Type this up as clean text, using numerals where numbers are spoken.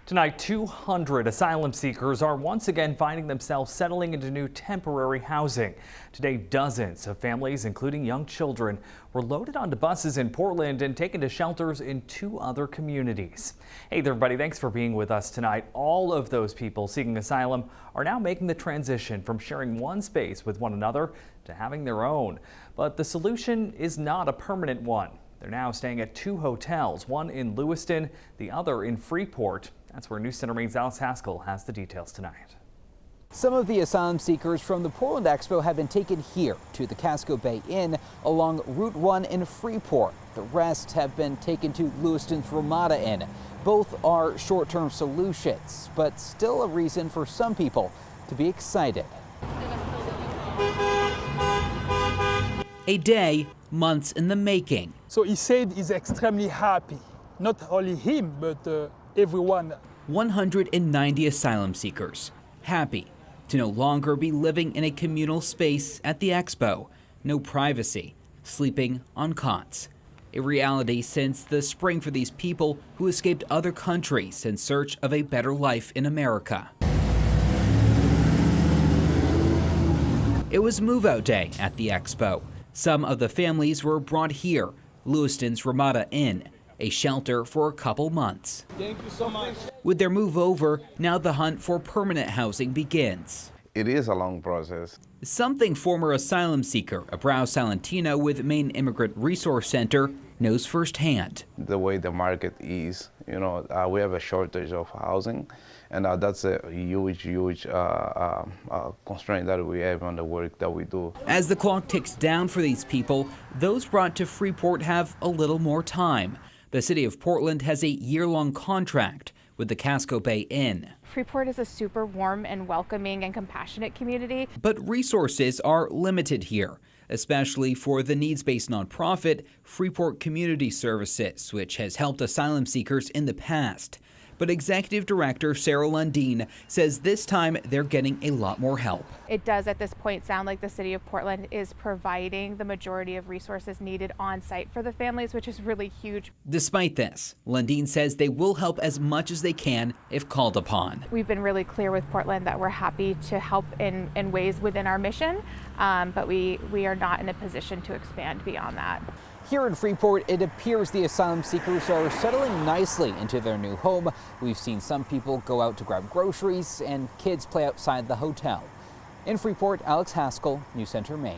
Tonight, 200 asylum seekers are once again finding themselves settling into new temporary housing. Today, dozens of families, including young children, were loaded onto buses in Portland and taken to shelters in 2 other communities. Hey there, everybody. Thanks for being with us tonight. All of those people seeking asylum are now making the transition from sharing one space with one another to having their own. But the solution is not a permanent one. They're now staying at 2 hotels, one in Lewiston, the other in Freeport. That's where News Center Maine's Alex Haskell has the details tonight. Some of the asylum seekers from the Portland Expo have been taken here to the Casco Bay Inn along Route 1 in Freeport. The rest have been taken to Lewiston's Ramada Inn. Both are short-term solutions, but still a reason for some people to be excited. A day, months in the making. So he said he's extremely happy. Not only him, but everyone. 190 asylum seekers, happy to no longer be living in a communal space at the Expo. No privacy, sleeping on cots. A reality since the spring for these people who escaped other countries in search of a better life in America. It was move-out day at the Expo. Some of the families were brought here, Lewiston's Ramada Inn, a shelter for a couple months. Thank you so much. With their move over, now the hunt for permanent housing begins. It is a long process. Something former asylum seeker Abrao Salentino with Maine Immigrant Resource Center knows firsthand. The way the market is, we have a shortage of housing, and that's a huge constraint that we have on the work that we do. As the clock ticks down for these people, those brought to Freeport have a little more time. The city of Portland has a year-long contract with the Casco Bay Inn. Freeport is a super warm and welcoming and compassionate community. But resources are limited here, especially for the needs-based nonprofit Freeport Community Services, which has helped asylum seekers in the past. But Executive Director Sarah Lundeen says this time they're getting a lot more help. It does at this point sound like the city of Portland is providing the majority of resources needed on site for the families, which is really huge. Despite this, Lundeen says they will help as much as they can if called upon. We've been really clear with Portland that we're happy to help in ways within our mission, but we are not in a position to expand beyond that. Here in Freeport, it appears the asylum seekers are settling nicely into their new home. We've seen some people go out to grab groceries and kids play outside the hotel. In Freeport, Alex Haskell, News Center, Maine.